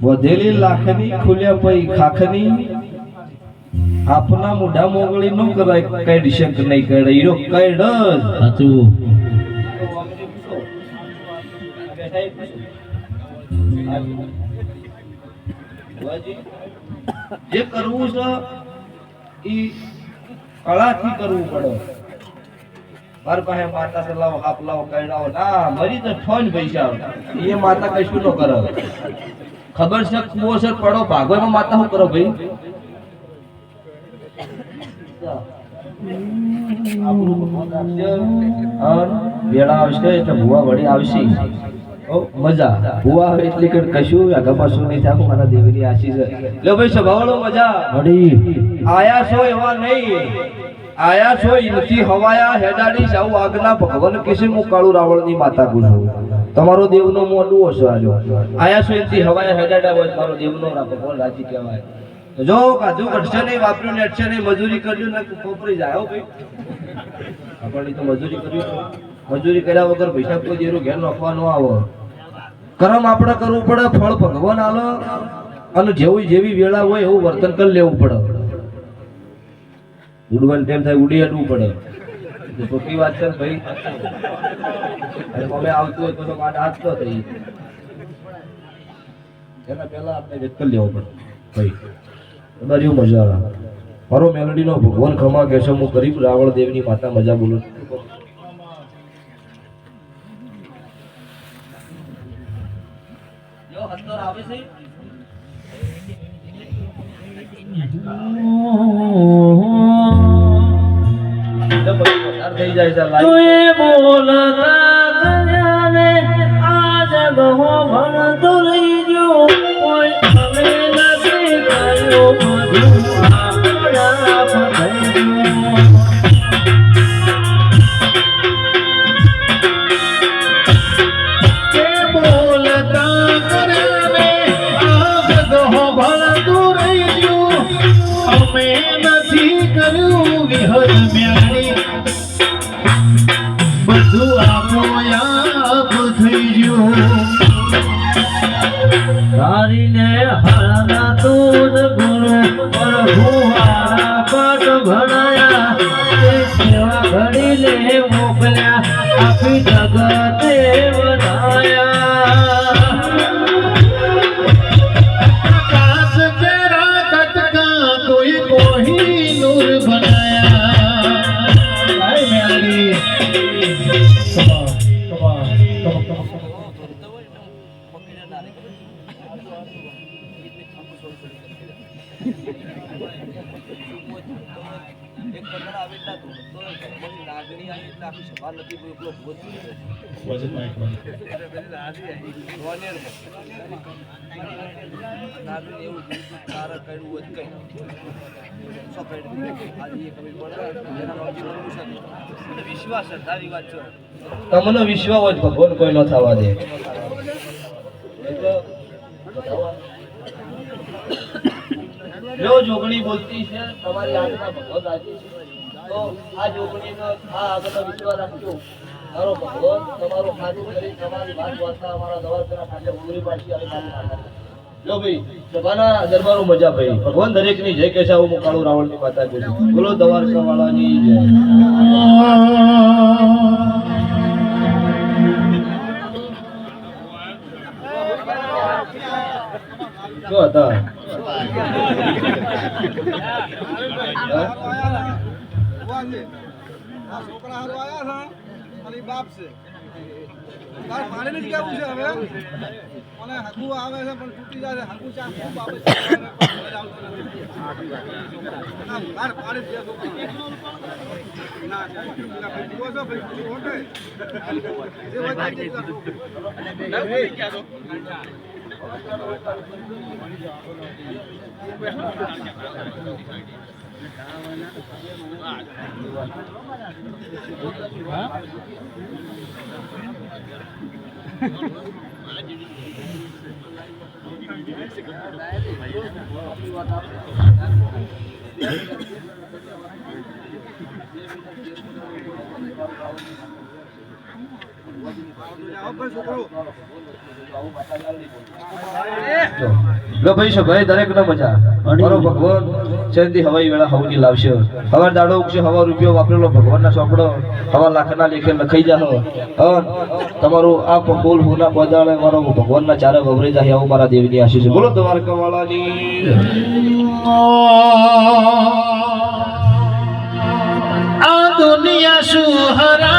વધેલી લાખની ખુલ્યા પઈ ખાખની આપના મોઢા મોગળી નો કરાય કઈ ડિશક નહીં કરે હીરો કઈ ડર સાચું જે કરવું છે ઈ કળાથી કરવું પડે માર પાસે માતા સલાવો હાપ લાવો કઈડાવો ના મરી તો ઠોન પૈસા એ માતા કશું ન કરે ખબર છે કુવો છે પડો ભાગવામાં માતા શું કરો ભાઈ વેળા આવશે એટલે ભુવા વળી આવશે મજા ભુવા આવે એટલે કશું આગળ નહીં થાય મારા દેવીની આશી છે લો ભાઈ સ્વભાવનો મજા વડી આયા છો એવા નહીં આયા છો ઇનથી હવાયા હેડાડી જાવ આગના ભગવાન કિસે મુ કાળુ રાવણની માતા પૂછું તમારો દેવનો મોઢું હશે આજો આયા છો ઇનથી હવાયા હેડાડા હોય મારો દેવનો ભગવાન રાજી કહેવાય જો કાજુ કટશે નહીં વાપર્યું ને અટશે નહીં મજૂરી કર્યું ને કોપરી જાય હો ભાઈ આપણે તો મજૂરી કર્યું મજૂરી કર્યા વગર પૈસા કોઈ દેરું ઘેર નોખવા ન આવો કર્મ આપણે કરવું પડે ફળ ભગવાન આલો અને જેવી વેળા હોય એવું વર્તન કરી લેવું પડે ઉડવાનું તેમ થાય ઉડી હટવું પડે ખોટી વાત છે ભાઈ અમે આવતું હોય તો માટે હાથ તો થઈ એના પહેલા આપણે વેત કરી લેવો પડે ભાઈ બધી મજા આવે મારો મેલડીનો ભગવાન ખમા કે છે હું ગરીબ રાવણ દેવની માતા મજા બોલું આવે છે થઈ જાય છે બોલતા કન્યાને આ જગો ભણતો લઈ ગયો કોઈ અમે નથી કર્યો બધું આપણા પધાર્યો કે બોલતા કન્યાને આ જગો ભણતો લઈ ગયો અમે નથી કર્યું વિહર મ્યારી બધું આપોયાપ થઈ ગયું તારીને હારા તું ગુરુ પ્રભુ હારા પાઠ ભણાયા તે સેવા ઘડી લે મોકલ્યા આખી જગતે બનાયા કાશ કેરા કટકા કોઈ કોહિનૂર બનાયા ભાઈ મેલી તમને વિશ્વાસ હોય ભગવાન કોઈ ન થવા દે જો જોગણી બોલતી છે તમારી આત્મા ભગવાન રાજી છે તો આ જોગણીનો આ આગળનો વિશ્વાસ રાખજો મારો ભગવાન તમારો ખાતું કરી તમારી વાત વાંચતા અમારા દવાખાના ખાતે પૂરી પાડશે અને મારી માતા જો ભાઈ સભાના દરબારો મજા ભાઈ ભગવાન દરેકની જય કહેશે આવું હું કાળુ રાવણની માતા બોલું બોલો દ્વારકા વાળાની જય શું હતા છોકરા હારો આયા છે અને બાપ છે તાર પાણી જ કેવું છે હવે અને હકુ આવે છે પણ તૂટી જાય છે હકુ ચા ખૂબ આવે છે ના તાર પાણી જ ના ભાઈ જુઓ છો ભાઈ ઓકે જે હોય તે કરો ના ભાઈ ક્યાં છો આવો ભાઈ છોકરો લો ભાઈ સભાઈ દરેક ને મજા મારો ભગવાન ચંદી હવાઈ વેળા હવની લાવશે હવાર દાડો ઉગશે હવા રૂપિયો વાપરેલો ભગવાનના ચોપડો હવા લાખના લેખે લખાઈ જાહો તમારું આ બોલ હોના પદાળે મારો ભગવાનના ચારે વવરી જાય આવું મારા દેવની આશીષ છે બોલો દ્વારકા વાળાની આ દુનિયા શું હરા